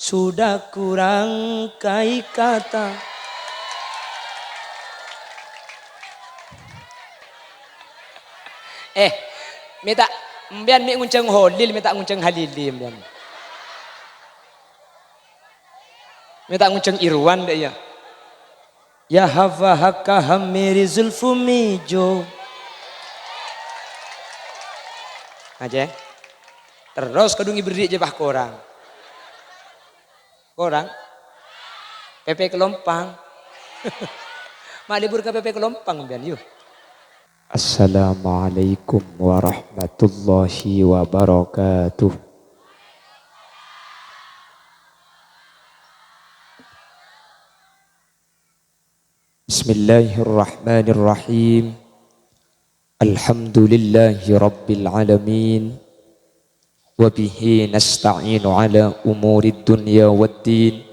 sudah kurang kai kata. Minta mbian mi ngunceng holil, minta ngunceng halilim mbian. Minta ngunceng irwan deh ya. Ya hava hakka hamiri zulfu mijo. Aja. Terus kedungi beri aja bah korang. Korang PP Kelompang. Mak libur ke PP Kelompang mbian yuk. Assalamualaikum warahmatullahi wabarakatuh. Bismillahirrahmanirrahim. Alhamdulillahi rabbil alamin. Wabihi nasta'inu ala umurid dunya waddin.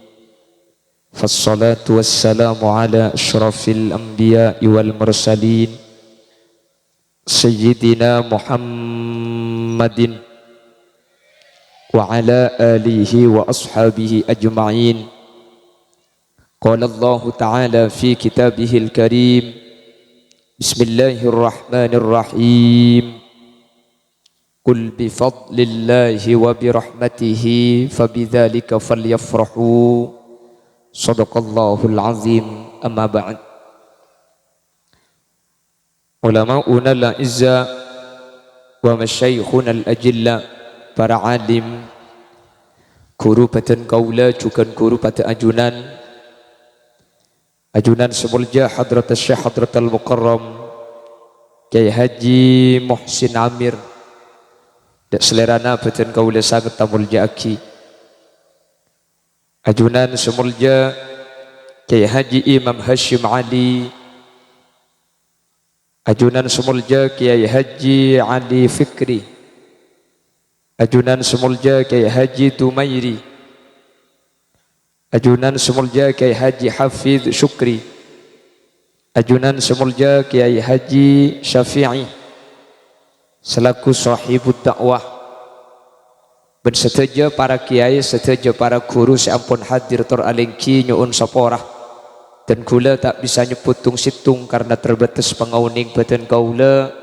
Fassalatu wassalamu ala ashrafil anbiya'i wal mursalin. Sayyidina Muhammadin wa ala alihi wa ashabihi ajma'in. Qala Allah Ta'ala fi kitabihil karim. Bismillahirrahmanirrahim. Qul bifadlillahi wa birahmatihi fabidzalika falyafrahu. Shadaqallahul azim. Amma ba'd. Ulama'una al-izza wa masyaikhuna al-ajilla, para alim, guru badan kaula juga guru pada ajunan semulja hadrat Syekh Hadrat Al-Mukarram Kiai Haji Muhsin Amir dak selerana badan kaula sangat tamulja aki. Ajunan semulja Kiai Haji Imam Hashim Ali, ajunan semulja Kiai Haji Ali Fikri, ajunan semulja Kiai Haji Tumairi, ajunan semulja Kiai Haji Hafidh Syukri, ajunan semulja Kiai Haji Syafi'i selaku sahibud dakwah, ben seteja para kiai, seteja para guru seampun hadir teralengki nyuun saporah. Dan kula tak bisa nyebut tung situng karena terbatas pengauning badan kaula.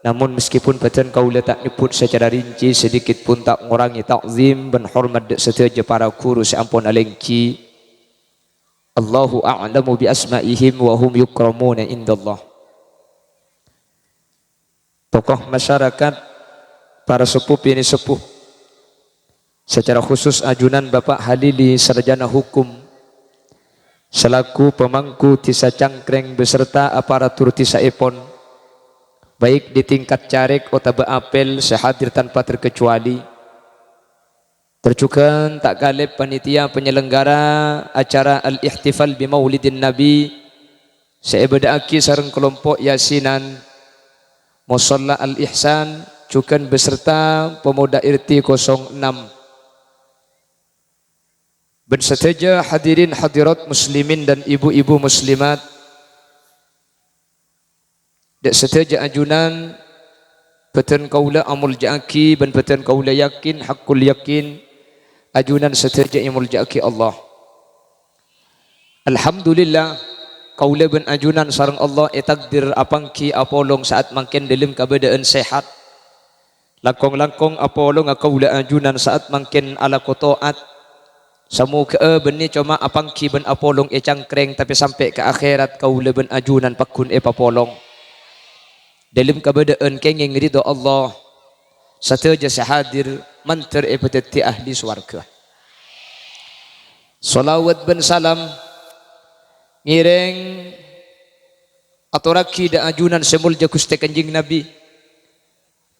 Namun meskipun badan kaula tak nyebut secara rinci, sedikit pun tak mengurangi takzim dan hormat setiap para guru seampun alengki. Allahu a'lamu bi asma'ihim wa hum yukramuna indallah. Tokoh masyarakat, para sepuh ini sepuh, secara khusus ajunan Bapak Halili Sarjana Hukum selaku pemangku Tisa Cangkreng beserta aparatur Tisa Epon, baik di tingkat carik atau apel sehadir tanpa terkecuali. Tercukan tak galib panitia penyelenggara acara Al-Ihtifal bi Maulidin Nabi seebedaki sareng kelompok Yasinan Musalla Al-Ihsan cukan beserta pemuda IRT 06. Berseteja hadirin hadirat muslimin dan ibu-ibu muslimat, dek seteja ajunan beten kaula amul ja'aki dan beten kaula yakin hakul yakin ajunan seteja imul ja'aki Allah. Alhamdulillah kaula ben ajunan sareng Allah takdir apangki apolong saat mangken dalam keadaan sehat. Langkong-langkong apolong kaula ajunan saat mangken ala kotoat. Semoga benih cuma apangki ben apolong cangkreng tapi sampai ke akhirat kaula ben ajunan pakun papolong. Dalam keadaan kenging ridho Allah sateja sehadir manter peteti ahli swarga. Salawat ben salam ngireng aturaki da ajunan semulja Gusti Kanjeng Nabi.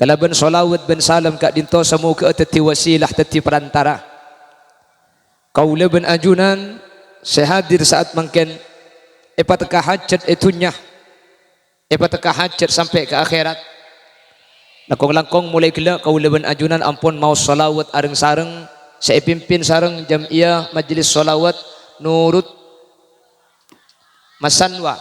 Kalaban salawat ben salam kak dinto semoga teti wasilah teti perantara. Kaula ben ajunan sehadir saat mangken teka hajat itunya teka hajat sampai ke akhirat. Langkong-langkong mulai gila kaula ben ajunan ampun mau salawat areng sareng saya pimpin sareng jamiah majelis salawat nurut Masanwa.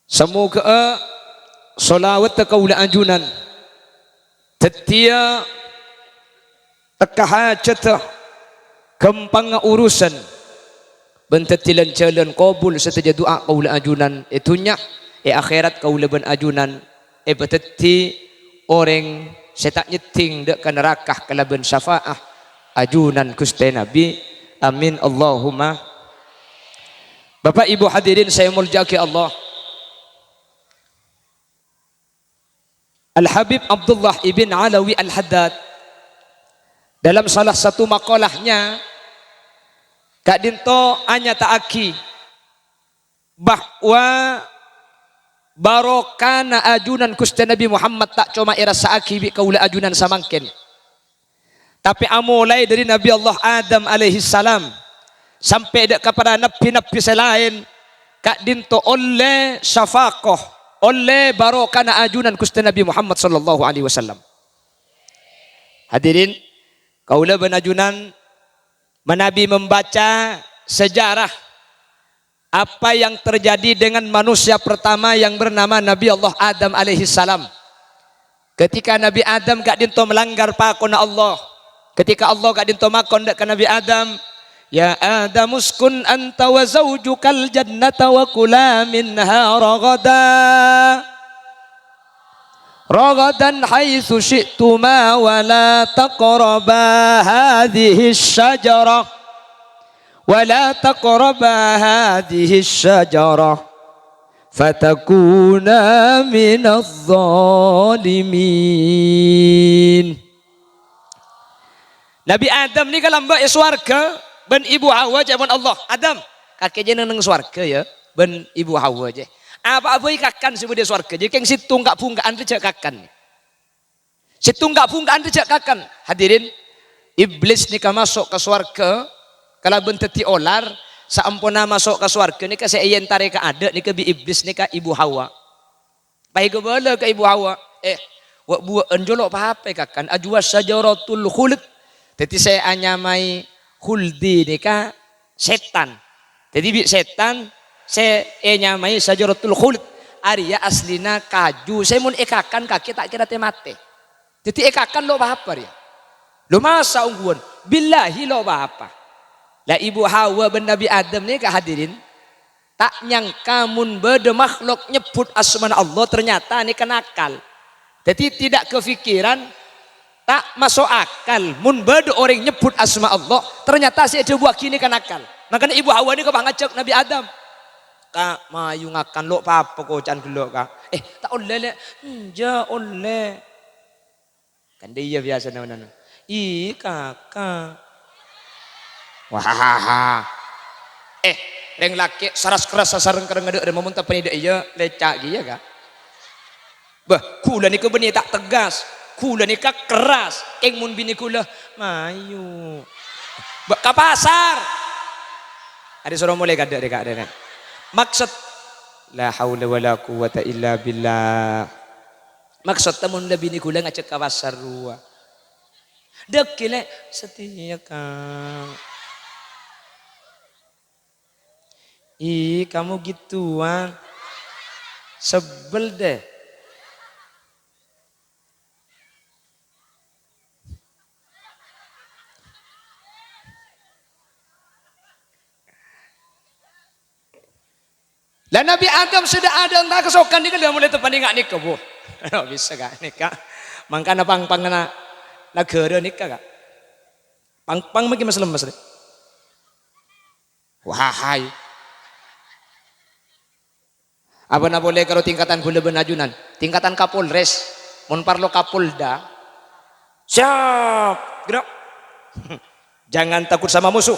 Semoga salawat kaula ajunan tetia teka hajat gampang urusan bentetilan jalan qabul setaja doa kaula ajunan itunya akhirat kaula ben ajunan beteti orang setak nyeting dek ke nerakah kalaban syafaah ajunan Gusti Nabi amin Allahumma. Bapak Ibu hadirin saya muljaki Allah, Al-Habib Abdullah ibn Alawi Al-Haddad dalam salah satu makalahnya Kak Dinto hanya ta'aki bahwa barokana ajunan Gusti Nabi Muhammad tak cuma irasaaki bi kaula ajunan samangken, tapi amulai dari Nabi Allah Adam alaihi salam sampai dek kepada nabi-nabi selain Kak Dinto oleh syafaqah oleh barokana ajunan Gusti Nabi Muhammad sallallahu alaihi wasallam. Hadirin kaula benajunan menabi membaca sejarah apa yang terjadi dengan manusia pertama yang bernama Nabi Allah Adam alaihi salam. Ketika Nabi Adam gak dinto melanggar pakon Allah, ketika Allah gak dinto makon ke Nabi Adam, ya Adam uskun anta wa zawjukal jannata wa kula minha ragadan haitsu syi'tuma wa la taqraba hadhihi asyajarah wa la taqraba hadhihi asyajarah fatakuna minadh dhalimin. Nabi Adam ni kalau mbak swarga ben ibu Hawa jaman Allah Adam kakeknya neng swarga ya ben ibu Hawa je apa kakan sebut dia swarga jadi keng situ enggak pungkaan rejak kakan situ enggak pungkaan rejak kakan. Hadirin iblis nika masuk ke swarga kalau benteti olar saampuna masuk ke swarga nika seayen tarik ke ada nika bi iblis nika ibu Hawa baik bala ke ibu Hawa wa buat enjolok apa kakan ajwa syajaratul khuld jadi saya anyamai khuldi nika setan jadi bi setan saya nyamai syajaratul khuld Arya aslina kaju saya mun ekakan kaki tak kira temate jadi ekakan lo apa ya lo masa ungguan billahi lo apa lah ibu Hawa ben Nabi Adam nih hadirin tak nyangka mun bede makhluk nyebut asma Allah ternyata nih kenakal jadi tidak kepikiran tak masuk akal mun bede orang nyebut asma Allah ternyata si coba kini kenakal makanya ibu Hawa ini kau ngajak Nabi Adam kak mayu ngakan lo apa kocan dulu kak tak oleh le ja oleh kan dia biasa namanya kakak wah reng laki saras keras sasareng kereng ada memuntah penida iya lecak gitu kak bah kula ni kebeni tak tegas kula ni kak keras keng mun bini kula mayu bah ke pasar ada suruh mulai kada dek maksud la haula wala quwata illa billah maksud temun da bini kula ngajak ke pasar rua dek kile setia kang kamu gituan sebel deh lah Nabi Adam sudah ada entah kesokan ni kan dia mulai terpanding nikah bu bisa gak nikah mangkana pang negara nikah kak pang mungkin mas lemes deh wahai apa na boleh kalau tingkatan gula benajunan tingkatan Kapolres mun parlo Kapolda siap gerak jangan takut sama musuh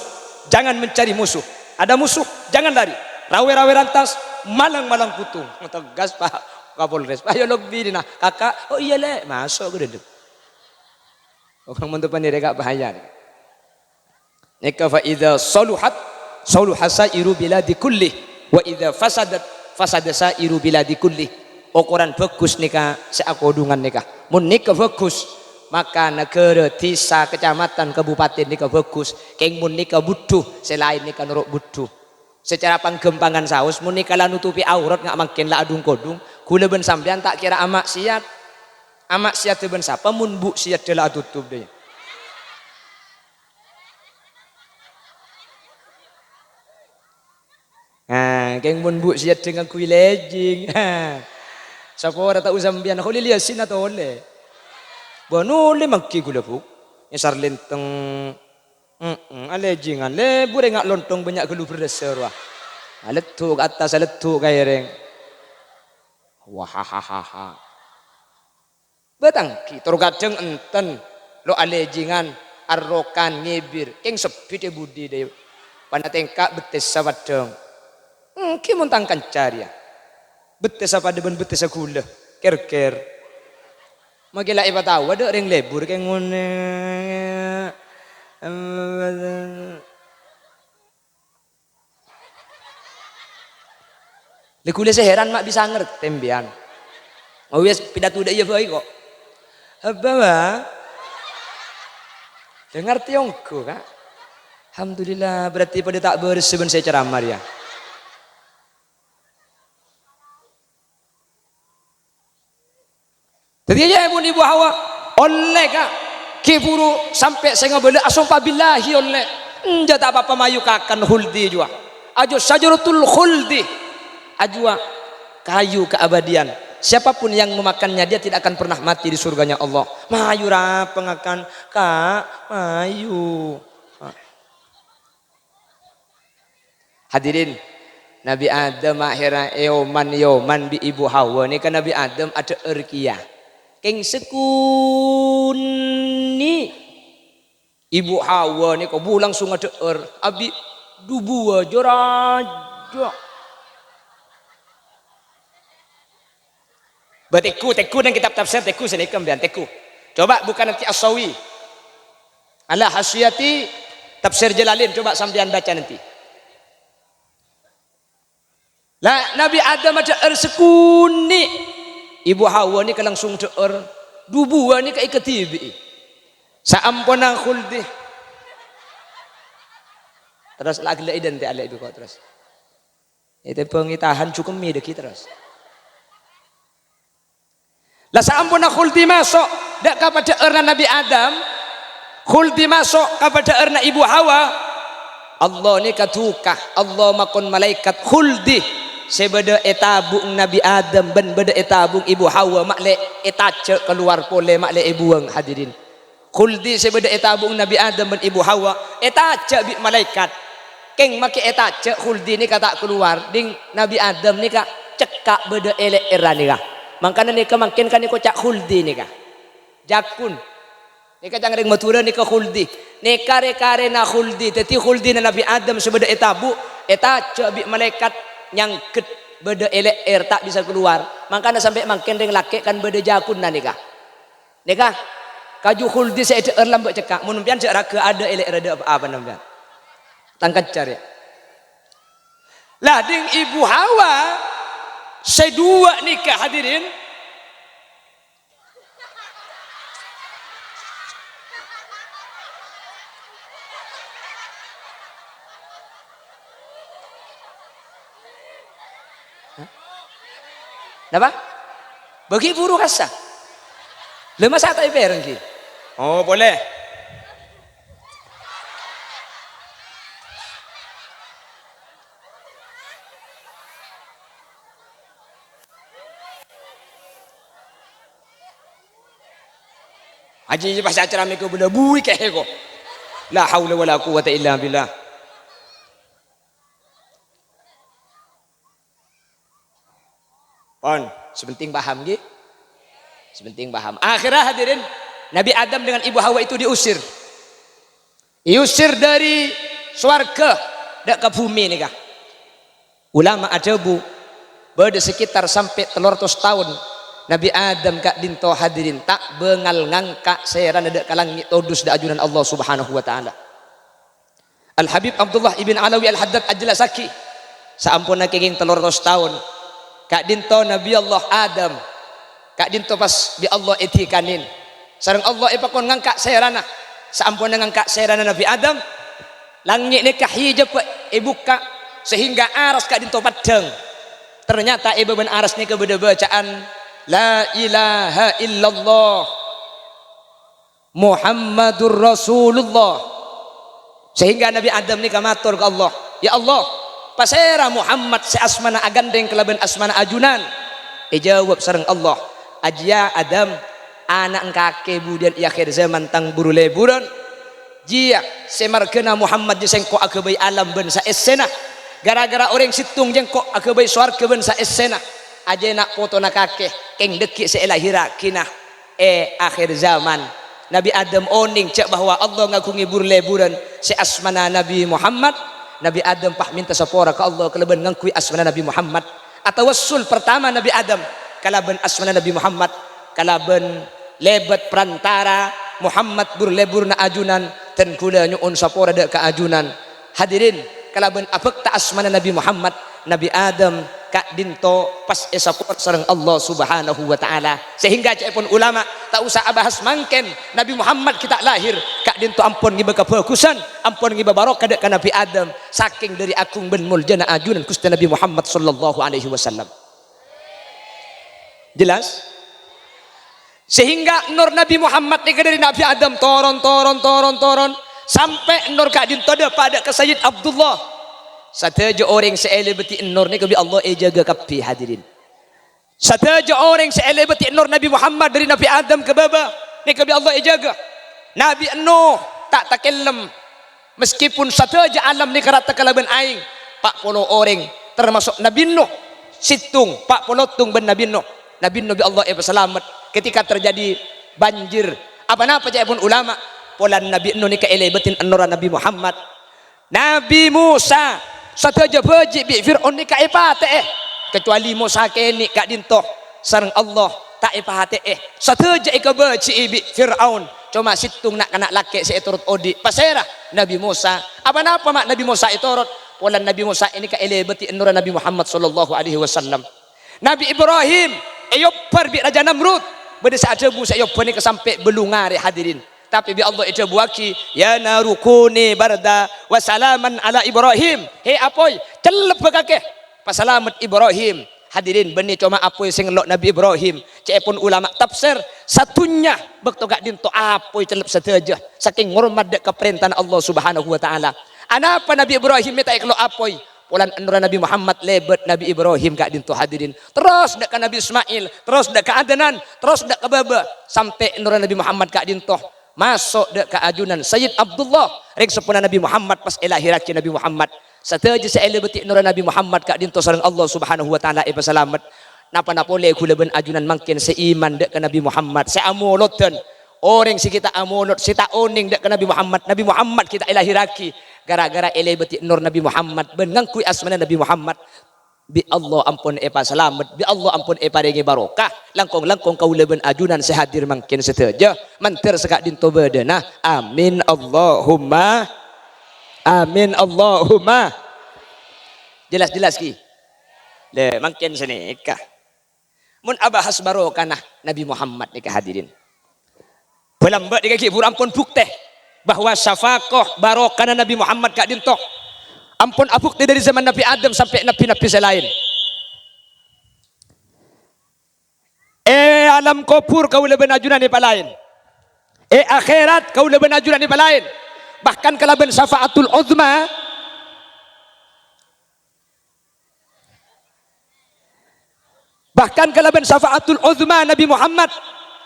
jangan mencari musuh ada musuh jangan lari rawe-rawe rantas malang-malang putung tegas Pak Kapolres ayo lebih dina kakak oh iya le masuk ke dedek orang mentepan dia gak bahaya nika fa idza saluhat sairu biladi kulli wa idza fasadat fasada sairu biladi kulli ukuran bagus nika seakodungan nika mun nika bagus maka negara desa kecamatan kabupaten nika bagus keng mun nika butuh selain nika nuruk butuh secara panggempangan saus mun nika nutupi aurat nggak makin lah adung kodung gula ben sampean tak kira amak siat Amak siat ben sapa mun bu siat deula tutup deh. Nah, keng mun bu siat dengan kui lejing. Sapa ora tak usah mbian holi liasin atau oleh. Bonole mangki gula bu. Nyasar lenteng. Alejingan le bure ngak lontong banyak gelu berdasar wah. Aletu ke atas aletu kaireng. Wahahaha. Betang ki kadang enten lo alejingan arrokan ngibir keng sepi de budi de panatengka betes sawadeng. Ki muntangkan cari ya. Betes apa deben betes gula ker-ker. Magila iba tahu ada ring lebur keng ngone. Lekule seheran mak bisa ngerti tembian. Oh wes pidato dah iya baik kok. Apa mah? Dengar tiongku kak. Alhamdulillah berarti pada tak berseben saya ceramah ya. Jadi aja ibu Hawa oleh kak kiburu sampai saya ngabela asumpah billahi oleh enggak tak apa-apa mayu kakan huldi jua. Ajo sajaratul khuldi. Ajwa kayu keabadian. Siapapun yang memakannya dia tidak akan pernah mati di surganya Allah. Mayu rapeng akan kak mayu. Hadirin Nabi Adam akhirnya yoman bi ibu Hawa ni kan Nabi Adam ada erkiyah. Keng sekuni ibu Hawa ni kau bu langsung ada abi dubu jorajo. Teku dan kitab tafsir teku sini kembian teku. Coba bukan nanti As-Sawi. Ala Hasyati tafsir Jalalin coba sampean baca nanti. Lah Nabi Adam ada sekuni. Ibu Hawa ni langsung deer. Dubua ni kai ketibi. Saampona khuldi. Terus lagi dan te ala ibu kau terus. Itu pengitahan cukup mi deki terus. Lah saampuna khuldi masuk dak kepada erna Nabi Adam khuldi masuk kepada erna ibu Hawa Allah ni katukah Allah makon malaikat khuldi sebeda etabung Nabi Adam ben beda etabung ibu Hawa makle etace keluar pole makle ibuang hadirin khuldi sebeda etabung Nabi Adam ben ibu Hawa etace bi malaikat keng make etace khuldi ni kata keluar ding Nabi Adam ni kak cekak beda elek era ni kak makanya nika makin kan niko cak khuldi nika jakun nika jangan ring matura nika khuldi nika rekare na khuldi teti khuldi na Nabi Adam sebeda etabu eta cabi malaikat nyangket beda elek tak bisa keluar makanya sampai makin ring laki kan beda jakun na nika kaju khuldi saya lambat cekak mun pian cek raga ada elek rada apa namanya tangkat cari lah ding ibu Hawa saya dua nikah hadirin Napa? Bagi buru kasa lemas tak ipereng ki oh boleh Haji pas acara mereka benda bui ke hego. La haula wala quwata illa billah. Pon, sebenting paham nggih? Sebenting paham. Akhirnya hadirin, Nabi Adam dengan Ibu Hawa itu diusir. Diusir dari swarga dak ke bumi nih kah. Ulama ajabu berde sekitar sampai 300 tahun Nabi Adam kak dinto hadirin tak bengal ngangka seran ada kalang todus da ajunan Allah Subhanahu wa taala. Al Habib Abdullah ibn Alawi Al Haddad ajlasaki saampuna kenging 300 tahun kak dinto Nabi Allah Adam kak dinto pas bi Allah etikanin sareng Allah ipakon ngangka serana saampuna ngangka serana Nabi Adam langit nikah hijab ibuka sehingga aras kak dinto padang ternyata ibu ben aras ni kebeda bacaan la ilaha illallah Muhammadur Rasulullah. Sehingga Nabi Adam ni kamatur ke Allah, ya Allah, pasera Muhammad se asmana agandeng kelaban asmana ajunan. Jawab sareng Allah, ajia Adam anak kake budian akhir zaman tang burule buron jia semarkena Muhammad jengko akabai alam ben sa esena gara-gara orang situng jengko akabai swarga ben sa esena aja nak foto nak kake keng deki se elahira kina akhir zaman Nabi Adam oning cak bahwa Allah ngaku ngibur leburan si asmana Nabi Muhammad. Nabi Adam pah minta sapora ke Allah kalaban ngangkui asmana Nabi Muhammad. Atau wassul pertama Nabi Adam kalaban asmana Nabi Muhammad, kalaban lebat perantara Muhammad burlebur na ajunan ten kula nyuun sapora de ka ajunan. Hadirin kalaban apek ta asmana Nabi Muhammad, Nabi Adam kak dinto pas esapot sareng Allah Subhanahu wa taala. Sehingga cepon ulama tak usah abahas mangken Nabi Muhammad kita lahir kak dinto ampun ngiba kefokusan, ampun ngiba barokah dek ka Nabi Adam saking dari akung ben muljana ajunan Gusti Nabi Muhammad sallallahu alaihi wasallam. Jelas? Sehingga nur Nabi Muhammad ni dari Nabi Adam toron sampai nur kak dinto de pada ke Sayyid Abdullah. Sataja orang seele beti nur ni kebi Allah jaga kapi hadirin. Sataja orang seele beti nur Nabi Muhammad dari Nabi Adam ke baba ni kebi Allah jaga. Nabi Nuh tak takellam meskipun sataja alam ni karata kalaban aing 40 orang termasuk Nabi Nuh situng 40 tung ben Nabi Nuh. Nabi Nuh bi Allah selamat ketika terjadi banjir. Apa-apa cak pun ulama polan Nabi Nuh ni keele betin nur Nabi Muhammad. Nabi Musa sataja beji bi Fir'aun ni ka ipate kecuali Musa keni kak dintoh sareng Allah tak ipate sataja ika beji bi Fir'aun cuma situng nak kena laki seturut odi pasera Nabi Musa apa-apa mak Nabi Musa iturut polan Nabi Musa ini ka elebeti nur Nabi Muhammad sallallahu alaihi wasallam. Nabi Ibrahim ayopar bi Raja Namrud bade saat debu sayopar ni kesampe belungare hadirin. Tapi bi Allah itu buaki ya narukuni barda wa salaman ala Ibrahim. Hei apoy celep bekake pasalamat Ibrahim. Hadirin benih cuma apoy sing lok Nabi Ibrahim cepun ulama tafsir satunya bekto gak dinto apoy celep sateja saking ngurmat dek keperintahan Allah Subhanahu wa taala. Anapa Nabi Ibrahim minta iklo apoy polan anura Nabi Muhammad lebet Nabi Ibrahim gak dinto hadirin. Terus dek Nabi Ismail, terus dek Adnan, terus dek baba sampai anura Nabi Muhammad gak dinto masuk dek ke ajunan Sayyid Abdullah ring sepuna Nabi Muhammad pas elahiraki Nabi Muhammad sataja saele beti nur Nabi Muhammad kak dinto sareng Allah Subhanahu wa taala selamat napa boleh kula ben ajunan mangkin seiman dek ke Nabi Muhammad seamoloten orang si kita amolot si ta oning dek ke Nabi Muhammad kita elahiraki gara-gara ele beti nur Nabi Muhammad ben ngangkui asmana Nabi Muhammad bi Allah ampun selamat bi Allah ampun paringi barokah langkong kaula ben ajunan sehadir mangkin seteja mantir sekak dinto bedena amin Allahumma jelas ki le mangkin sini kah mun abahas barokah nah Nabi Muhammad ni hadirin pelambat dikaki pur ampun bukti bahwa syafaqah barokah Nabi Muhammad kak dinto ampun apuk dari zaman Nabi Adam sampai nabi-nabi selain. Alam kubur kau lebih najunan di palain. Akhirat kau lebih najunan di palain. Bahkan kalaban syafaatul uzma Nabi Muhammad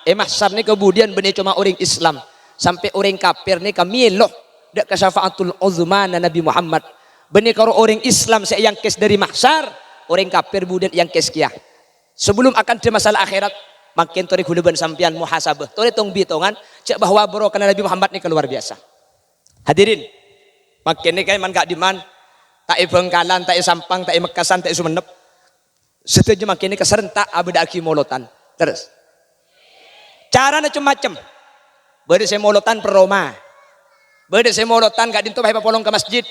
mahsyar ni kemudian benih cuma orang Islam sampai orang kafir ni kami loh dak ke syafaatul uzma Nabi Muhammad. Benih kalau orang Islam saya yang kes dari mahsyar, orang kafir budan yang kes kia. Sebelum akan ada masalah akhirat, makin tori huluban sampian muhasabah. Tori tong bitongan cek bahwa barokah Nabi Muhammad ni luar biasa. Hadirin, makin ni kayak man gak diman, tak Bengkalan, tak Sampang, tak Mekasan, tak Sumenep. Setuju makin ni keserentak abada aki molotan. Terus, cara macam-macam. Bade saya molotan per Roma, bade saya molotan gak dinto bahaya polong ke masjid.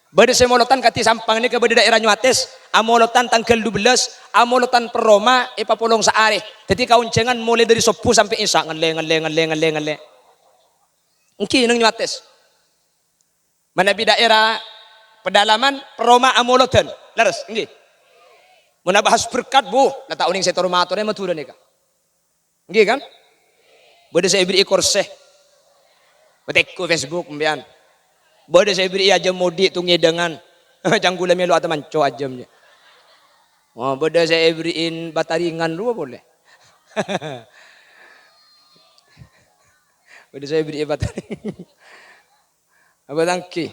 Bade semolotan kati Sampang ini ke bade daerah Nyuates, amolotan tanggal 12, amolotan per Roma ipapolong sa are. Jadi kauncengan mulai dari Sopu sampai Isa ngeleng. Engki nang Nyuates. Mana bi daerah pedalaman per Roma amolotan. Laras engki. Mun bahas berkat bu, nata uning setor matore matura nika. Nggih kan? Bade saya beri korseh. Betekku Facebook mbian. Bade saya beri aja modi tungi dengan janggula melu atau manco ajamnya. Oh, bade saya beriin bataringan lu boleh. Bade saya beri bataringan. Apa tangki?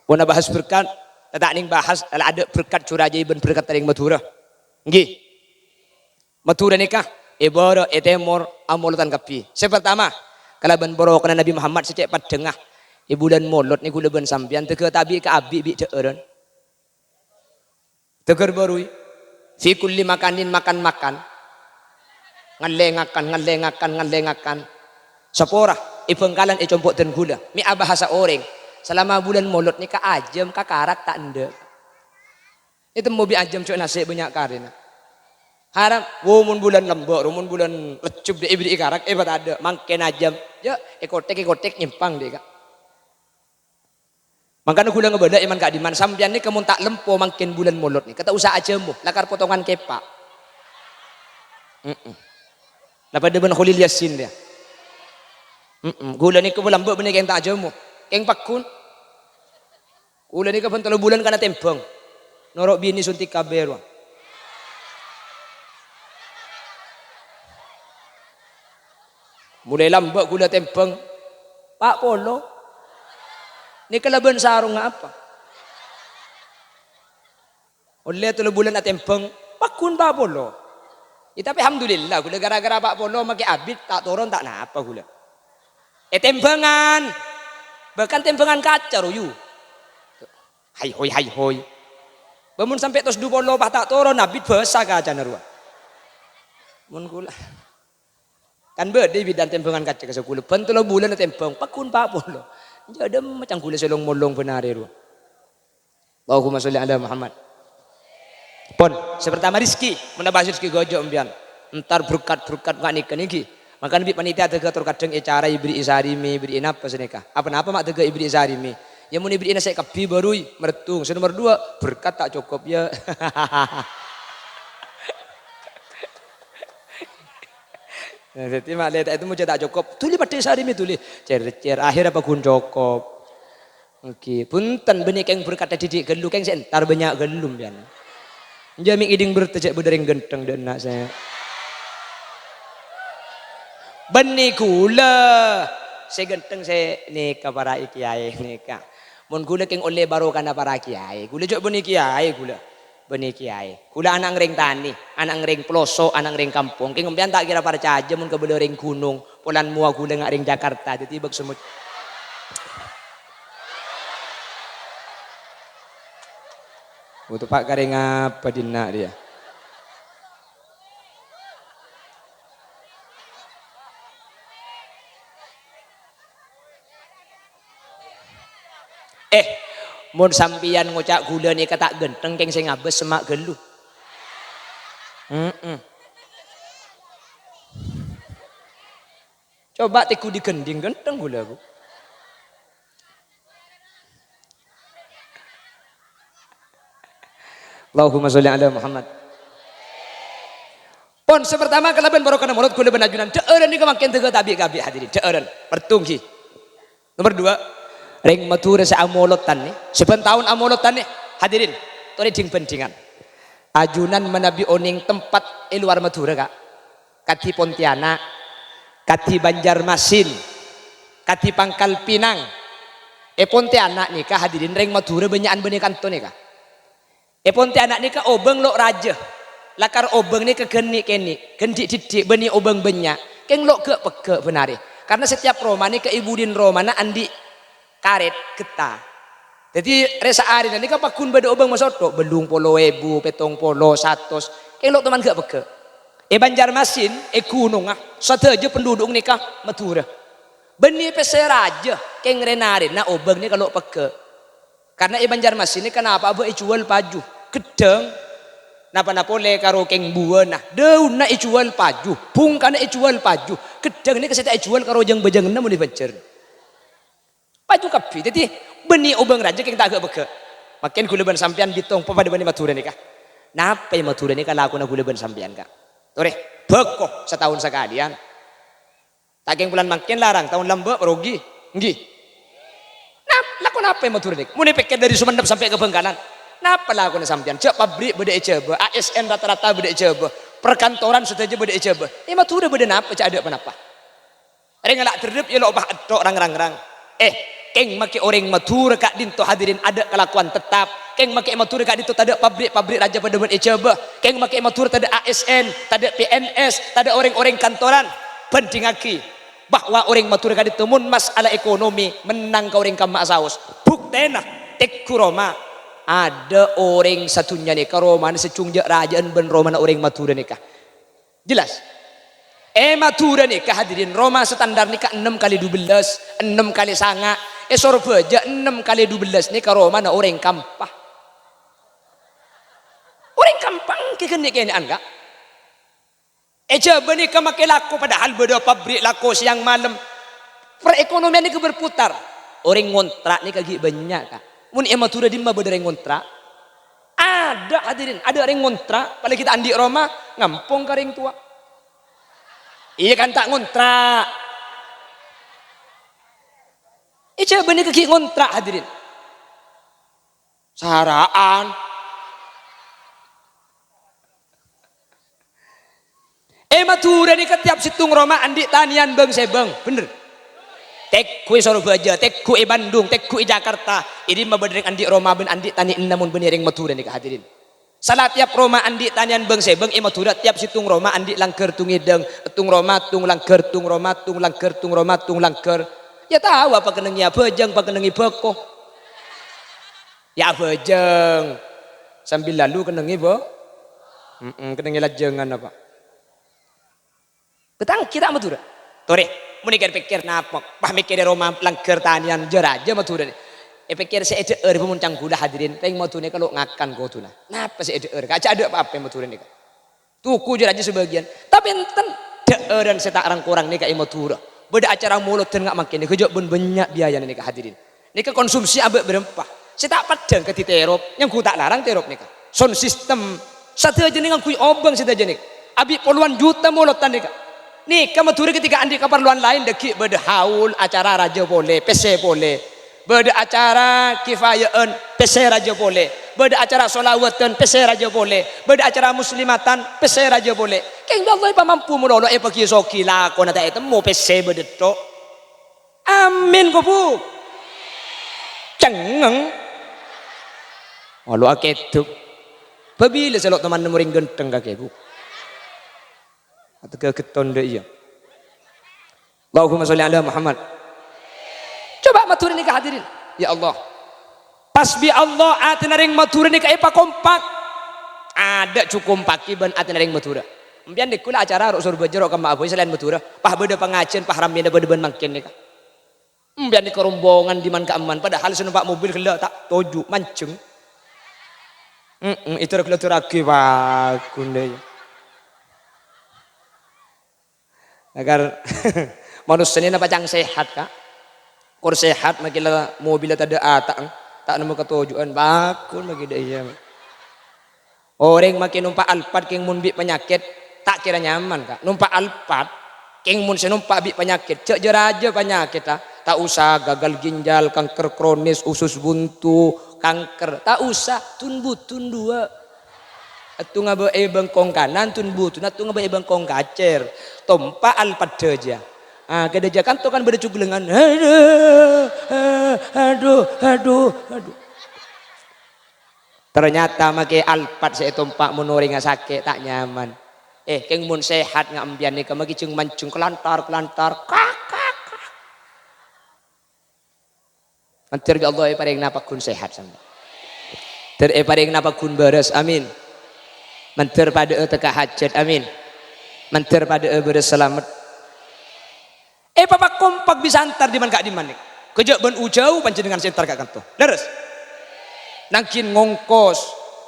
Mun bahas berkat, tak ning bahas ada berkat curah jaiban berkat taring matura. Nggih. Matura nikah ibara etemor amolutan kapi. Yang pertama, kalaban boro kana Nabi Muhammad secek padengah e bulan molot niku leben sampean teu tabi ka abi bi deureun. Teger barui. Fi kulli makanin makan-makan. Ngalengakan. Sapora ipengkalan compok ten gula. Mi bahasa oreng. Selama bulan molot ni ka ajem ka karak tak ende. Itu mau bi ajem cok nasi banyak karina. Harap mun bulan lembok, mun bulan lecup de ibri karak bat ada mangken ajem. Ya ekotek nyimpang deh kak. Makanya gula ngebeda iman kak diman sampean ni kemun tak lempo mangken bulan molot ni. Kata usaha ajemu lakar potongan kepak. Lepas depan Khalil Yasin dia. Gula ni kebulan lembok benih keng tak ajemu. Keng pakun. Gula ni kepen 3 bulan kana tempeng. Norok bini suntik kabel. Mulai lambak gula tempeng. Pak Polo. Ni kelaban sarung apa? Oleh 3 bulan na tempeng. Pakun Pak Polo. Tapi alhamdulillah gula gara-gara Pak Polo make abit tak turun tak napa gula. Tempengan. Bahkan tempengan kaca royu. Hai hoi. Bangun sampai tos 20 bah tak turun abit basa kaca narua. Mun kula. Kan bede bidan tempengan kaca ke sekula. Pen 3 bulan na tempeng pakun Pak Polo. Jadi macam kula selong molong benare ru. Allahumma sholli ala Muhammad. Pon, sepertama rizki, menambah rizki gojo umbian. Entar berkat ngak nikah niki. Maka nabi panitia tega kadang cara ibri isarimi, ibri apa seneka. Apa mak tega ibri isarimi. Ya mun ibri nasi kapi barui mertung. Nomor 2 berkat tak cukup ya. Jadi mak lihat itu mau tak cukup. Tuli pada isarimi tuli. Cer akhir apa kun cukup. Oke, punten benih keng berkat didik gelu keng sentar banyak gelum pian. Jami iding bertejak berdering genteng dan nak saya. Benih kula, saya genteng saya nikah para kiai nikah. Mun kula keng oleh baru kana para kiai. Kula jok benih kiai kula. Benih kiai. Kula anak ngering tani, anak ngering pelosok, anak ngering kampung. Keng umpian tak kira para caja mun kebelah ring gunung. Polan mua kula ngak ring Jakarta. Jadi bag semut. Untuk Pak Karing apa dina dia? Mun sampian ngocak gula ni kata genteng keng sing ngabes semak gelu. Coba tiku digending genteng gula bu. Allahumma sholli ala Muhammad. Pon sepertama kalaban baru kana mulut gula benajunan. Deureun ni kemakin teu tabi kabi hadirin. Deureun pertung ki. Nomor 2 ring matura sa amolotan ni. 10 tahun amolotan ni hadirin. Tore ding pendingan. Ajunan menabi oning tempat luar Madura kak. Kati Pontianak, kati Banjarmasin, kati Pangkal Pinang. Pontianak ni kak hadirin ring Madura banyakan benih kanto ni kak. Pontianak ni kak obeng lok raja. Lakar obeng ni ke geni keni, gendik didik benih obeng banyak. Keng lok ke peke benari. Karena setiap Roma ni ke ibudin Roma na andi karet getah. Jadi resa ari nanti kan pakun beda obeng masoto belung polo ebu petong polo satos kelok teman gak beke. Banjarmasin gunung sateja penduduk nikah Madura. Benih peser aja keng renarin na obeng ni kalau peke. Karena Banjarmasin ni kenapa abu jual paju gedeng napa napole karo keng buana daun na jual paju bung kana jual paju gedeng ni keseta jual karo jeng bejeng na muli bencer. Paju kapi, jadi benih obeng raja yang tak agak beke. Makin gula ban sampean bitong pada benih Madura nikah. Napa yang matura ni kalau aku nak gula ben sampean kak. Tore, bekoh setahun sekalian. Taking bulan makin larang tahun lembek rugi. Nggih. Laku napa yang matura ni? Muni pikir dari Sumenep sampai ke Bengkalan. Napa lah aku nak sampean? Cek pabrik beda coba, ASN rata-rata beda coba, perkantoran saja beda coba. Matura beda napa? Cak ada apa-apa. Orang ngelak terdeep ya lo bah adok rang-rang. Keng make orang matura kak dinto hadirin ada kelakuan tetap. Keng make matura kak dinto tada pabrik raja pada ben coba. Keng make matura tada ASN, tada PNS, tada orang-orang kantoran. Penting aki bahwa orang matura kak dinto mun masalah ekonomi menang ka orang kama saus. Buktena tekku Roma ada orang satunya nih ka Roma secungjak rajaan ben Roma na orang matura nikah. Jelas? Matura nih hadirin Roma standar nikah 6 kali 12 6 kali sanga Sorbaja 6 kali 12 nih ke Roma na orang kampah orang kampang kekenian enggak coba nih make laku padahal beda pabrik laku siang malam perekonomian ini berputar orang ngontrak nih kagi banyak kak mun matura di mah beda orang ngontrak ada hadirin ada orang ngontrak paling kita andi Roma ngampung karing tua. Iya kan tak ngontrak. Coba nih kaki ngontrak hadirin. Saraan. Matura nih ketiap situng Roma andi tanian bang sebang. Bener. Tekku Surabaya, tekku Bandung, tekku Jakarta. Ini mah bener andi Roma ben andi tani namun bener yang matura nih hadirin. Salah tiap Roma andi tanian bang sebeng matura tiap situng Roma andi langker tungideng tung Roma tung langker tung Roma tung langker tung Roma tung langker ya tahu apa kenengi bejeng apa kenengi bekoh ya bejeng sambil lalu kenengi bo kenengi lajengan apa betang kita matura tore munikir pikir napa pah mikir Roma langker tanian jeraja matura pikir saya EDR pemuncang gula hadirin tapi mau tuh kalau ngakan kau tuh napa saya EDR kaca ada apa-apa mau tuh nih tuku aja sebagian tapi enten EDR dan saya tak orang kurang nih kak mau tuh beda acara mulut dan nggak makin nih kejauh banyak biaya nih kak hadirin nih ke konsumsi abek berempah saya tak padang ke terop yang ku tak larang terop nih kak sound system satu aja nih ngakui obang satu aja nih abi puluhan juta mulutan nih kak nih kamu tuh ketika andi keperluan lain deki beda haul acara raja boleh PC boleh beda acara kifayaan PC raja boleh beda acara solawatan PC raja boleh beda acara muslimatan PC raja boleh keng Allah pa mampu mulolo pagi soki lakon ada temu PC beda tok amin ko bu cengeng walau aketup pabila selok teman nemuring genteng kake bu atau keketon deh iya Allahumma sholli ala Muhammad. Coba maturin nih hadirin. Ya Allah. Pasbi Allah atina ring matura nih kayak kompak. Ada cukup paki ban atina ring matura. Mbian dikula acara rok suruh bajero ka maaboy selain matura. Pah beda pengajian pah ramina beda ban makin nih. Mbian di kerombongan di man keaman padahal sunumpak mobil kela tak toju mancung. Itu rek lagi pak kunde. Agar manusia ini apa cang sehat kak? Kor sehat makila mobil ada tak nemu ketujuan bakun bagi dia. Orang makin numpak Alphard king mun bi penyakit tak kira nyaman kak. Numpak Alphard king mun senumpak bi penyakit cek jeraja penyakit tak usah gagal ginjal, kanker kronis, usus buntu, kanker tak usah tun butun dua. Atu ngabe bengkong kanan tun butun atu ngabe bengkong kacer. Tompak Alphard aja. Kada jakan tuh kan beda cugelengan. Aduh. Ternyata make Alphard saya tompak menori nggak sakit tak nyaman. Keng mun sehat nggak ambian nih kemagi cung mancung kelantar. Kak. Mantir bi Allah paring napa kun sehat sampai. Paring napa kun beres amin. Mantir pada teka hajat amin. Mantir pada beres selamat. Papa kompak bisa antar di mana kak di mana? Kejak ben ujau panjenengan sentar kak kanto. Leres. Nangkin ngongkos,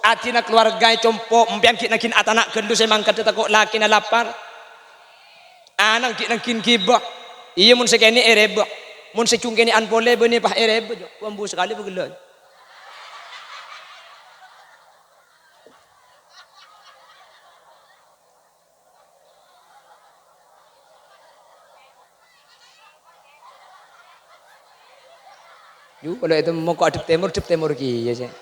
atina keluarga compo, mpian ki nangkin atanak gendus emang kata kok laki na lapar. Nangkin gibah. Iya mun sekene ereba. Mun secungkene an boleh beni pah ereba. Wambu sekali begelan. Yu kalau itu mau kok adep temur ki ya sih.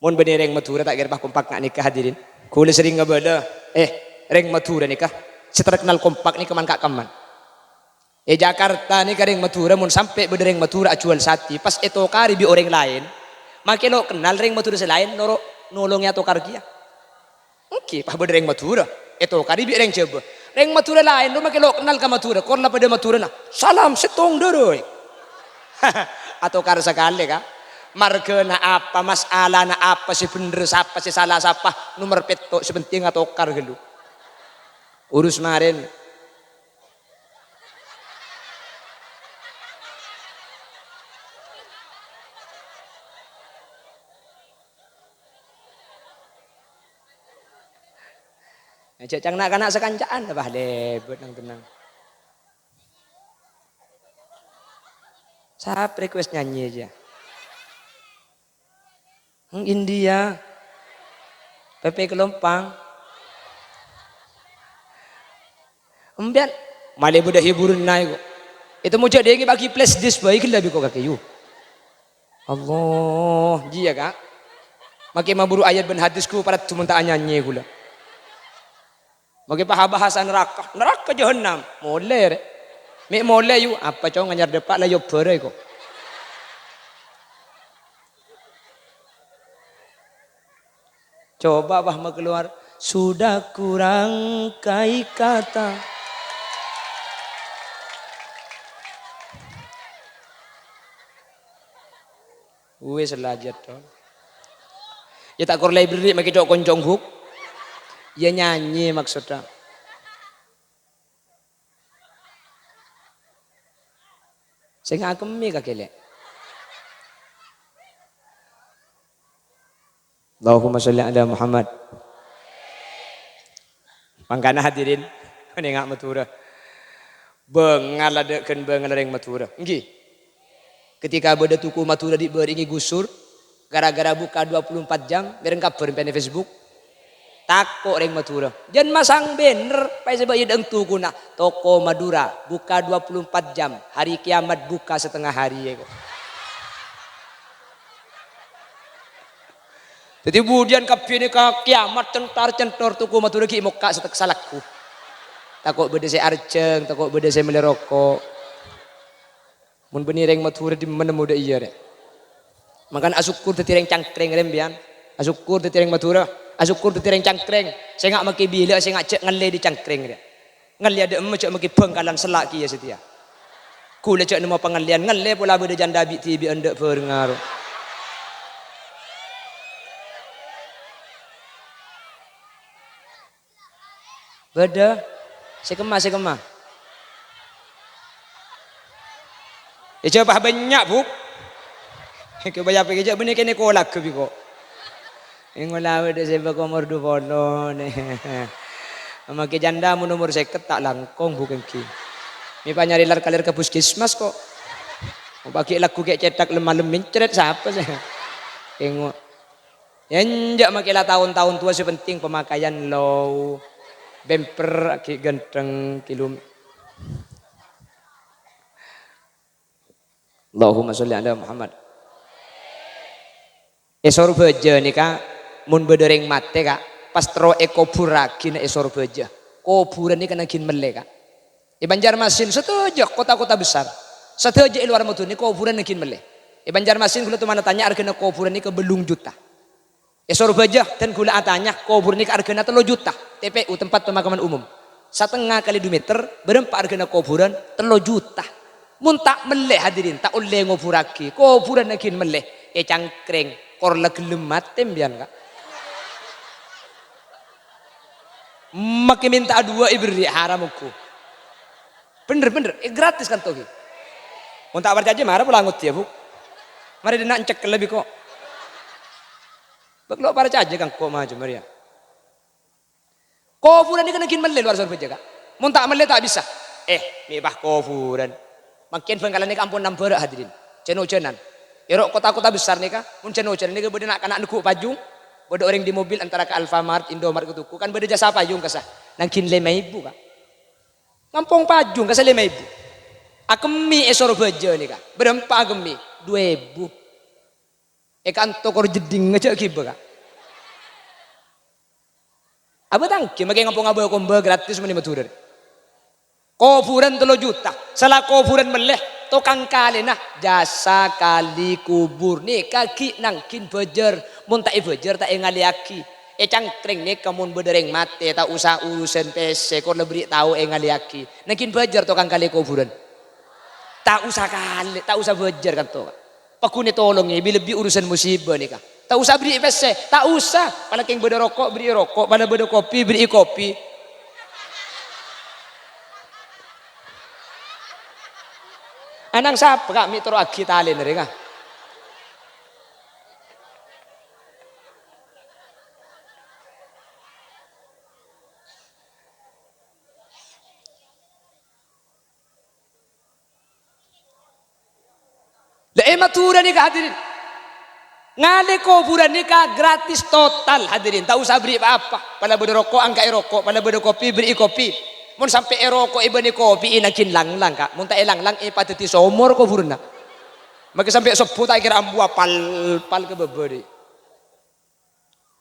Mun bener reng Madura tak kira bah kompak nak nikah hadirin. Kula sering ngebela. Reng Madura nikah. Seterkenal kompak nih keman kak keman. Jakarta nih reng Madura mun sampai bener reng Madura jual sati. Pas itu kari bi orang lain. Makin lo kenal reng Madura selain nolongnya tokar kia. Oke, pak bener reng Madura. Itu kari bi reng coba. Reng Madura lain lo makin lo kenal ke Madura. Korla pada Madura nah. Salam setong doroy. Atau kar sekali kah? Marga na apa, masalah na apa, si bener siapa, si salah siapa, nomor petok sepenting atau kar gelu. Urus marin. Cang nak kanak sekancaan bah lebet nang tenang. Siapa request nyanyi aja. India, Pepe Kelompang, embian, malah budak hiburan naik. Itu mau jadi yang bagi flash disk baik lebih kok kakek you. Allah, dia kak. Makin maburu ayat ben hadisku pada cuma tak nyanyi gula. Makin bahasa neraka jahannam, moleh. Mek moleh you, apa cowok ngajar depak lah yo berai kok. Coba bah mau keluar. Sudah kurang kai kata. Wes selajat toh. Ya tak kor library makin cok koncong huk. Ya nyanyi maksudnya. Saya ngakemi kakek. Allahumma sholli ala Muhammad. Mangkana hadirin, nengak Madura. Bengal adekeun bengal reng Madura. Nggih. Ketika beda tuku Madura di beringi gusur, gara-gara buka 24 jam, bereng kabar di Facebook. Tako reng Madura. Jan masang banner, pai sebab ieu deung tukuna. Toko Madura buka 24 jam, hari kiamat buka setengah hari ya kok. Jadi kemudian kapine ka kiamat centar tuku Madura ki muka setek salakku. Takut beda saya arceng, takut beda saya melerokok. Mun benih reng Madura di mana muda iya rek. Makan asukur teti reng cangkreng rembian. Asukur teti reng Madura, asukur teti reng cangkreng. Saya ngak maki bila, saya ngak cek ngale di cangkreng rek. Ngale ada emme cek maki bengkalan selak ki ya setia. Kula cek nemu pengalian ngale pula beda janda bi tibi andek pengaruh. Beda, saya kemah. Ya coba banyak bu. Coba ya pergi coba ni kene kolak ke biko. Ingolah beda saya berumur 20 nih. Makai janda mu nomor saya tak langkong bukan ki. Mi panyari kalir ke puskesmas kok. Bagi laku kayak cetak lemah-lemin ceret siapa sih? Ingo. Yang jak makilah tahun-tahun tua sepenting pemakaian low. Bemper ki ganteng kilum. Allahumma sholli ala Muhammad. Esor beja nih kak, mun bedereng mate kak, pas tro ekoburakin esor beja. Kuburan ini kena kin mele kak. Di Banjarmasin setuju kota-kota besar. Setuju luar mutu ini kuburan kin mele. Di Banjarmasin kalau tu mana tanya argana kuburan ini ke belung juta. Esor beja dan gula atanya kuburan ini ke argana 3 juta. TPU tempat pemakaman umum. 1,5 kali 2 meter berempat argana kuburan 3 juta. Mun tak meleh hadirin tak oleh ngopuraki. Kuburan kin meleh. Cangkreng korla gelem matem bian kak. Makin minta 2 ibri haramku. Bener gratis kan toh. Mun tak percaya marah pulang ngut ya bu. Mari dia nak cek lebih kok. Beglok para caja kan kok maju Maria. Kuburan ini kena kin meleh luar surga kak. Mun tak meleh tak bisa. Mibah kuburan. Makin bengkalan ini kampung 6 berak hadirin. Ceno-cenan. Erok kota-kota besar nih kak. Mun ceno-cenan ini kemudian nak neku pajung. Bodo orang di mobil antara ke Alfamart, Indomaret ke tuku kan beda jasa payung kasah. Nangkin 5.000 kak. Ngampong pajung kasah 5.000. Akemi esor bejo nih kak. Berempat akemi 2.000. Kan tokor jeding ngecek kiba kak. Apa tangki makai ngampong abu kombe gratis meni matur. Kuburan 3 juta. Salah kuburan meleh tukang kali nah jasa kali kubur nih kaki nangkin bejer. Mun tak bejer tak ngaliaki. Cangkring nih kamun bedereng mate tak usah urusan PC kor lebih tahu ngaliaki. Nangkin bejer tukang kali kuburan. Tak usah kali, tak usah bejer kan tuh. Pakune tolongnya, lebih urusan musibah nih kak. Tak usah beri PC, tak usah. Pada yang beda rokok, beri rokok. Pada beda kopi, beri kopi. Anang siapa kak? Mitro agi tali nih kak. Matura nih kak hadirin. Ngale kuburan nikah gratis total hadirin. Tak usah beri apa-apa. Pada beda rokok angka rokok. Pada beda kopi beri kopi. Mun sampai rokok iba ni kopi inakin lang-lang kak. Mun tak lang-lang pateti somor kuburan nak. Maka sampai sepuluh tak kira ambu pal ke beberi.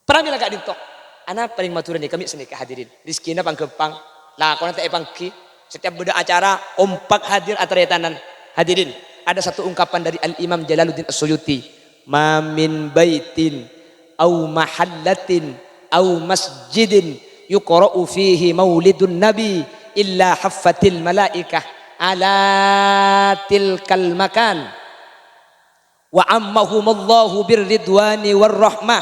Pernah bilang kak dintok. Anak paling matura nih kami senikah hadirin. Rizkina pangkepang. Lah kau nanti pangki. Setiap beda acara ompak hadir ataretanan hadirin. Ada satu ungkapan dari Al-Imam Jalaluddin As-Suyuti. Ma min baitin au mahallatin au masjidin yuqra'u fihi maulidun nabi illa haffatil malaikah ala tilkal makan wa ammahumullahu birridwani warrahmah.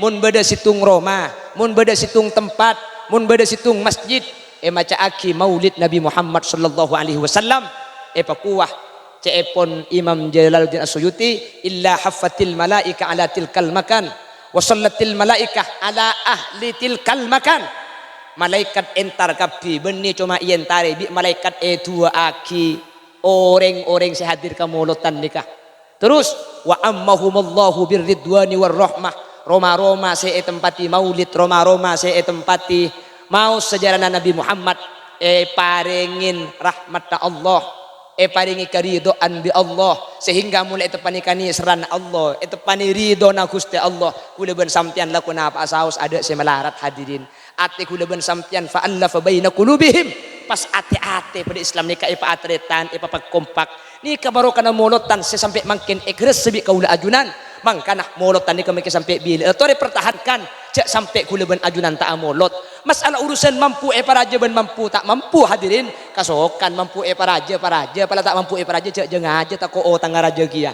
Mun beda situng Roma, mun beda situng tempat, mun beda situng masjid, maca aki maulid Nabi Muhammad sallallahu alaihi wasallam, pakuah Cepon Imam Jalaluddin As-Suyuti illa haffatil malaika ala tilkal makan wa sallatil malaikah ala ahli tilkal makan. Malaikat entar kapi benih cuma ientare bi malaikat dua aki orang-orang sehadir kamulutan nikah. Terus wa ammahumullahu birridwani warrahmah. Roma-roma saya tempati maulid, Roma-roma saya tempati mau sejarah Nabi Muhammad paringin rahmat Allah. Paringi karidoan bi Allah sehingga mulai tepani kani seran Allah tepani ridho na Gusti Allah kula ben sampean laku na apa saus ada semelarat hadirin ate kula ben sampean fa allafa baina qulubihim pas ate-ate pada Islam nikah atretan pagkompak ni kabaro kana molotan sampai mangkin egres sebi kaula ajunan mangkana molotan ni kami sampai bil tore pertahankan cek sampai kula ben ajunan ta molot masalah urusan mampu paraja ben mampu tak mampu hadirin kasokan mampu paraja pala tak mampu paraja cek jeung aja tak ko tangga raja kia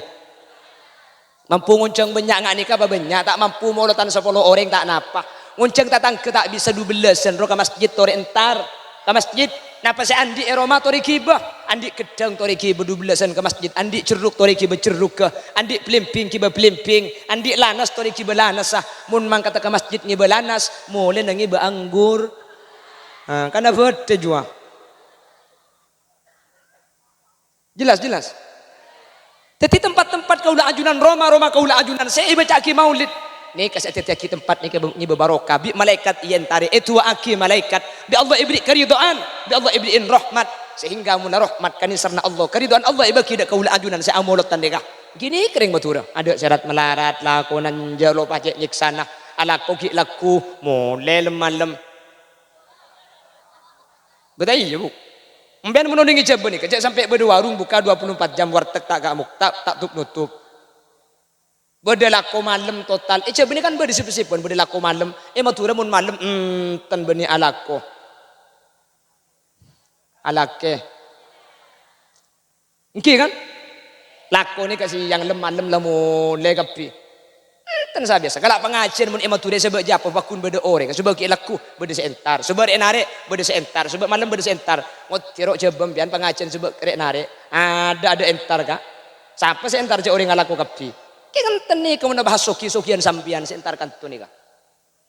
mampu ngunceng banyak ngak nikah banyak tak mampu molotan 10 orang tak napa ngunceng tatang ke tak bisa 12 ro ka masjid tore entar ke masjid napa se andi Roma tori kibah andi kedang tori kibah 12an ke masjid andi ceruk tori kibah ceruk ke andi pelimping kibah pelimping andi lanas tori kibah lanas mun mang kata ke masjid ngiba lanas mulai nangi ba anggur kana bete jua jelas jadi tempat-tempat kaula ajunan Roma kaula ajunan saya baca aki maulid nih kasih hati-hati tempat nih barokah bi malaikat ientare itu aki malaikat bi Allah ibri karidoan bi Allah ibriin rahmat sehingga mun rahmat kani sarna Allah karidoan Allah ibaki dak kaula ajunan saya amolotan deka gini kering batura ada syarat melarat lakonan jalo pacek nyiksana ala koki laku mulai lemalem betai ya bu mben menundingi jeb nih kejak sampai berwarung buka 24 jam warteg tak gak muktab tak tutup bedelaku malam total cek benih kan berdisip-disipun bedelaku malam matura mun malam tan benih alako alake engki kan lako ni kasih yang malam lamun legapi tan sa biasa kalau pengajian mun matura sebab japo bakun beda ore sebab ki laku beda seentar sebab enare beda seentar sebab malam beda seentar ngotiro jebem pian pengajian sebab rek nare ada entar kak siapa seentar je orang ngalaku kapi kan teni kamu nak bahas sokian sampian sentarkan tu nika.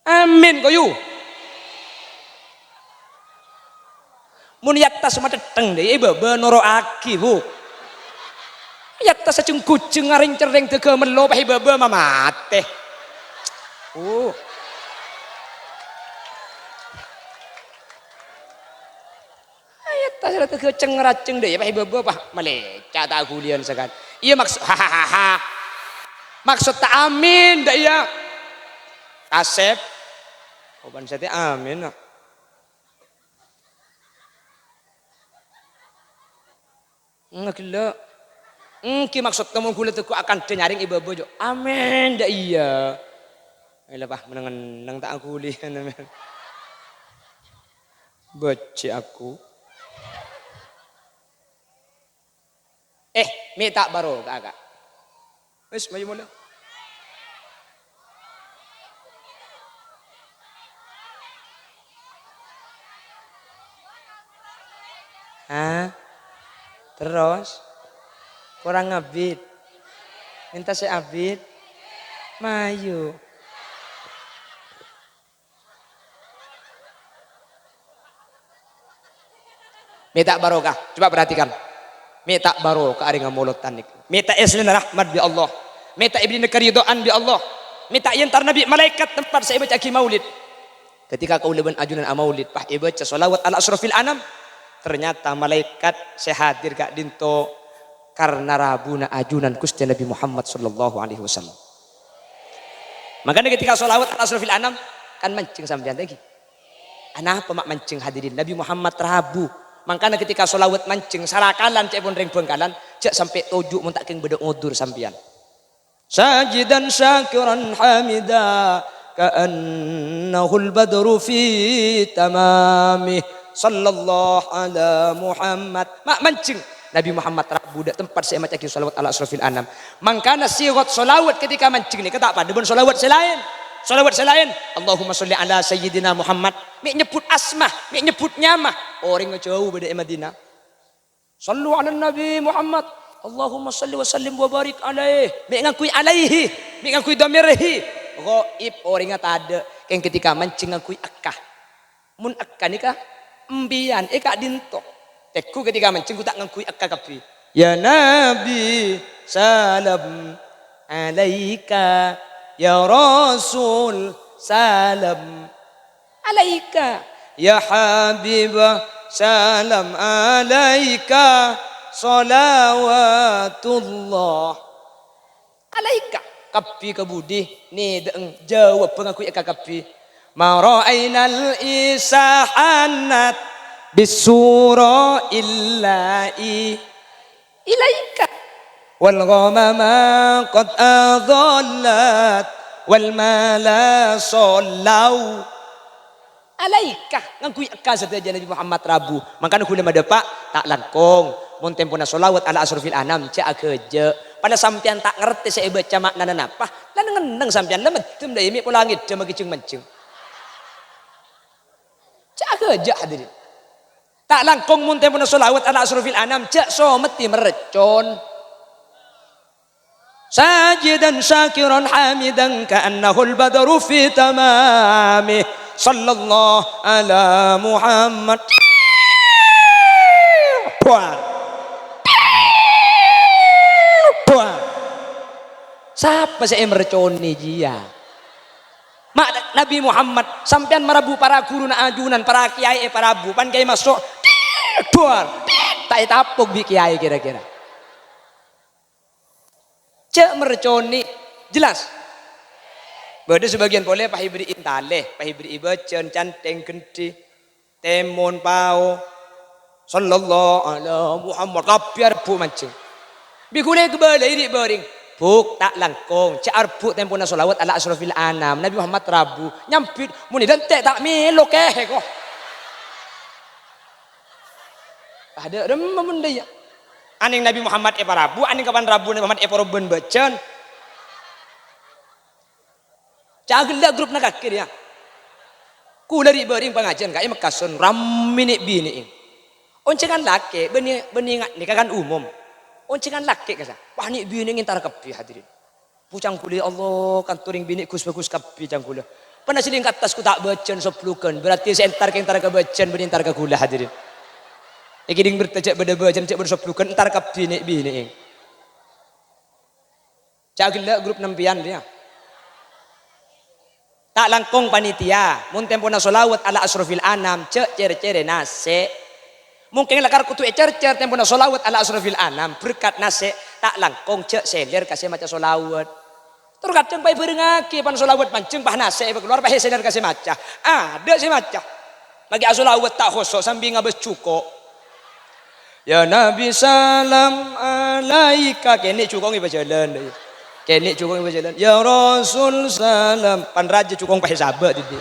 Amin koyu. Mun yatta semua teteng deh, ibu benoro aki bu. Yatta secung kucing ngaring cereng tege melo pahi bebe mamate. Oh. Ayat tasara tu keceng raceng deh, pak ibu pak malecak tak kulian sekan. Iya maksud hahaha. Maksud tak amin dah iya. Kasep. Oban saya amin. Ngakila. Ki maksud kamu kulit tu akan denyaring ibu jo. Amin dah iya. Ayolah pak menangan nang tak kulian amin. Baca aku. Minta baru kakak. Wes maju mula. Hah? Terus? Kurang abid. Minta saya abid. Mayu. Minta barokah. Coba perhatikan. Minta barokah ari ngamulot tanik. Minta islin rahmat bi Allah. Minta ibni keridhaan bi Allah. Minta yantar nabi malaikat tempat saya baca ki maulid. Ketika kau leban ajunan maulid, pah baca salawat ala asrafil anam. Ternyata malaikat sehadir gak dinto karena rabuna ajunan Gusti Nabi Muhammad sallallahu alaihi wasallam. Makanya ketika salawat ala asrafil anam kan mancing sampean lagi. Ana apa mak mancing hadirin Nabi Muhammad rabu. Makanya ketika solawat mancing sarakalan cek pun ring bengkalan cek sampai tojuk mun tak keng bedok ngudur sampean. Sajidan syakiran hamida ka'annahul badru fi tamamih sallallahu ala Muhammad. Mak mancing Nabi Muhammad rabu dak tempat saya macam solawat ala asrafil anam. Makanya sirat solawat ketika mancing ni kata apa? Debon solawat selain. Salawat selain Allahumma sholli ala sayyidina Muhammad. Mik nyebut asmah, mik nyebut nyamah. Orang jauh beda Madinah. Sallu ala Nabi Muhammad. Allahumma sholli wa sallim wa barik alaihi. Mik ngakui alaihi, mik ngakui dhamirhi. Ghaib orang ada yang ketika mancing ngakui akah. Mun akah nikah embian kak dinto. Teku ketika mancing ku tak ngakui akah kapi. Ya Nabi salam alaika. Ya Rasul salam alaika. Ya Habibah salam alaika. Salawatullah alaika. Kapi kebudi ni deeng jawab pengakui kapi. Ma ra'ainal isahanat bisura illa ilaika. Wal ghamama qad adallat wal mala sallau alaika. Ngangkui aka saja Nabi Muhammad rabu. Makanya kula madepak tak langkong mun tempona selawat ala asrofil anam cak akeje. Pada sampean tak ngerti saya baca makna napa. Lan ngeneng sampean lemedem da yemi langit jam gicing mencing. Cak akeje hadirin. Tak langkong mun tempona selawat ala asrofil anam cak so meti merecon. Sajidan syakiran hamidan ka'annahul badru fi tamamih sallallahu ala Muhammad. Puan. Siapa saya mereconi dia? Mak Nabi Muhammad sampean marabu para guru na ajunan para kiai para abu pan kiai masuk. Puan. Tak tapuk bi kiai kira-kira. Cek merconi jelas. Bada sebagian boleh pahibri intale, pahibri ibacen canteng genti, temon pau, sallallahu ala Muhammad kapiar bu mancing. Bikule kebala ini bering, buk tak langkong, cek arbu tempona solawat ala asrofil anam, Nabi Muhammad rabu, nyampit, muni dan tak melo kok. Ada remam ya. Aning Nabi Muhammad rabu, aning kapan rabu Nabi Muhammad roben bacan. Cagila grup nak kakir ya. Ku dari bering pengajian kaya mekasun ramini bini ing. Oncengan laki beni ni kan umum. Oncengan laki kasa. Wah ni bini ngintar kapi hadirin. Pucang kuliah Allah kan turing bini kus bagus kapi cang kuliah. Pernah siling katas ku tak bacan seplukan. Berarti sentar ke entar ke bacan beni entar ke kuliah hadirin. Iki bertajak beda bajan cek berseplukan entar kap bini ing. Cak gila grup nempian dia. tak langkong panitia mun tempo na solawat ala asrofil anam cek cere-cere nase mungkin lakar kutu cer-cer tempo na solawat ala asrofil anam berkat nase tak langkong cek seler kasih maca solawat terus kadang pai berengake pan solawat panceng pah nase keluar pah seler kasih maca ada si maca bagi asolawat tak khosok sambil ngabes cuko ya Nabi salam alaika kene cukong iba jalan kene cukong iba jalan ya Rasul salam pan raja cukong pah sahabat itu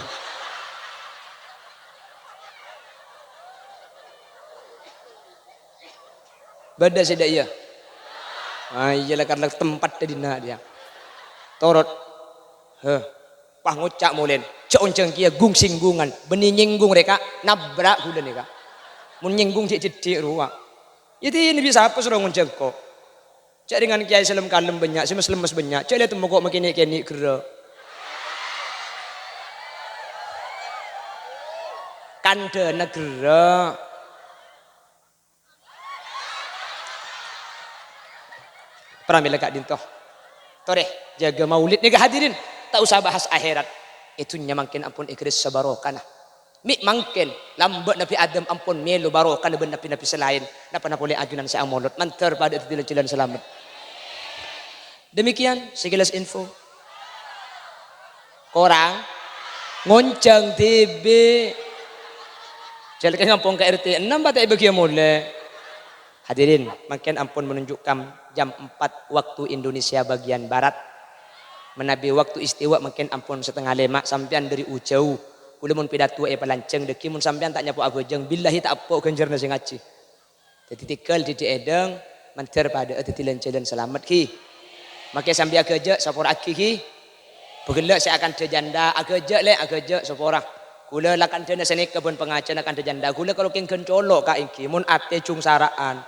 beda sedak iya iyalah karena tempat tadi nak dia torot pah ngucak mulen cek onceng kia gung singgungan benih nyinggung mereka nabrak kuda nih kak mun nyinggung cek cedik ruang itu ini bisa apa suruh ngunceng kok cek dengan kiai selem kalem banyak si lemes banyak cek lihat mukok makin kini kera kanda negara pramila kak dintoh toreh jaga maulid nih hadirin tak usah bahas akhirat itu nyamakin ampun ikris sabarokana mi mangken lambat Nabi Adam ampun melo barokah ben napi selain napa boleh ajunan saya amolot manter pada itu jalan selamat demikian sekilas info korang ngoncang TB jalan kampung ke RT 6 batai bagi mulai hadirin makin ampun menunjukkan jam 4 waktu Indonesia bagian barat menabi waktu istiwa makin ampun setengah 5 sampean dari ujau kula mun pidato palanceng deki mun sampean tak nyapu agojeng billahi tak apa ganjarna sing ngaji jadi tikal di edeng manter pada jalan selamat ki make sambil agajak sapor aki ki begelak saya akan janda agajak le agajak sapora kula lakan dene sene kebun pengajian akan janda kula kalau king kencolok ka iki mun ate cung saraan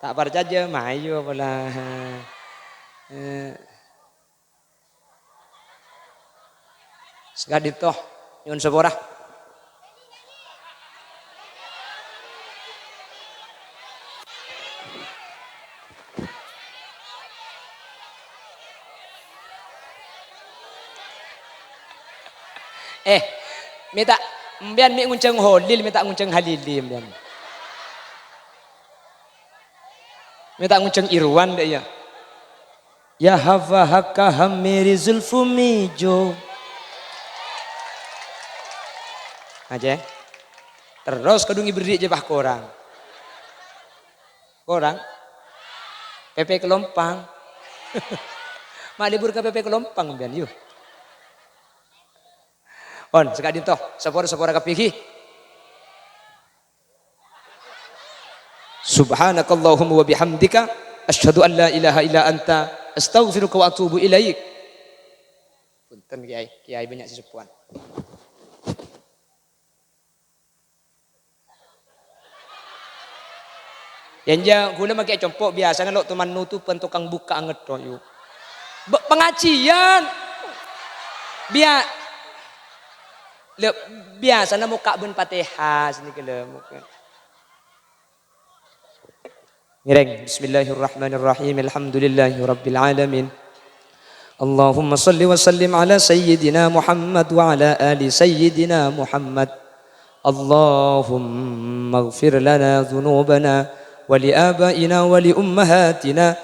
tak percaya mayu pula segadit toh nyun sepora minta mbian mi ngunceng holil minta ngunceng halilim dan minta ngunceng irwan deh ya hafa hakka hamiri zulfu mijo aja terus kedungi beri jebah korang PP Kelompang mak libur ke PP Kelompang bian yuk on sekadin toh sepora kapiki subhanakallahumma wa bihamdika asyhadu an la ilaha illa anta astaghfiruka wa atubu ilaik punten kiai banyak sesepuan yang jang guna pakai compok biasa lo teman nutupan tukang buka ngedo yuk pengajian biasa na muka ben Fatihah sini kele muka ngereng bismillahirrahmanirrahim alhamdulillahi rabbil alamin Allahumma salli wa sallim ala sayyidina Muhammad wa ala ali sayyidina Muhammad Allahumma ighfir lana dhunubana ولآبائنا ولأمهاتنا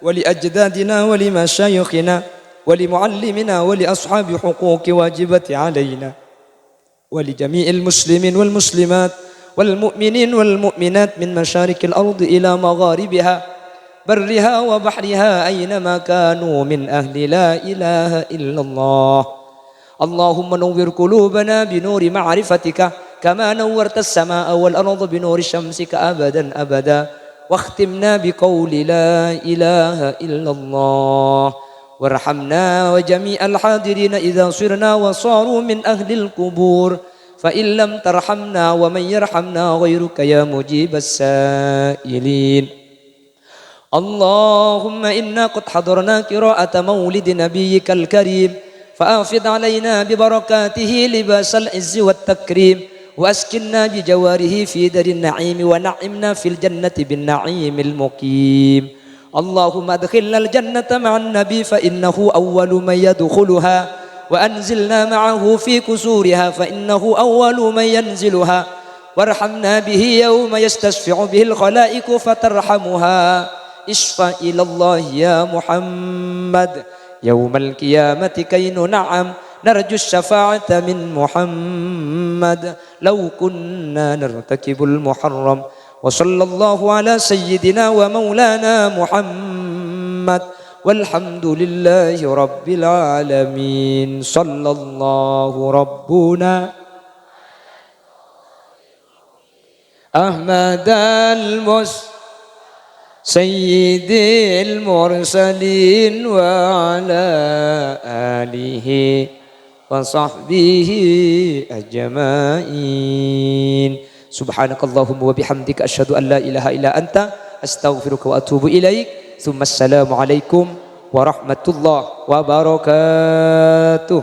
ولأجدادنا ولمشايخنا ولمعلمنا ولأصحاب حقوق واجبة علينا ولجميع المسلمين والمسلمات والمؤمنين والمؤمنات من مشارق الأرض إلى مغاربها برها وبحرها أينما كانوا من أهل لا إله إلا الله اللهم نور قلوبنا بنور معرفتك كما نورت السماء والأرض بنور شمسك أبدا أبدا واختمنا بقول لا إله إلا الله وارحمنا وجميع الحاضرين إذا صرنا وصاروا من أهل القبور فإن لم ترحمنا ومن يرحمنا غيرك يا مجيب السائلين اللهم إنا قد حضرنا قراءة مولد نبيك الكريم فأفض علينا ببركاته لباس العز والتكريم وأسكننا بجواره في دار النعيم ونعمنا في الجنة بالنعيم المقيم اللهم ادخلنا الجنة مع النبي فإنه أول من يدخلها وأنزلنا معه في كسورها فإنه أول من ينزلها وارحمنا به يوم يستشفع به الخلائق فترحمها اشفع إلى الله يا محمد يوم القيامة كي ننعم نرجو الشفاعة من محمد لو كنا نرتكب المحرم وصلى الله على سيدنا ومولانا محمد والحمد لله رب العالمين صلى الله ربنا أحمد سيد المرسلين وعلى آله وصحبه أجمعين سبحانك اللهم وبحمدك أشهد أن لا إله إلا أنت أستغفرك وأتوب إليك ثم السلام عليكم ورحمة الله وبركاته.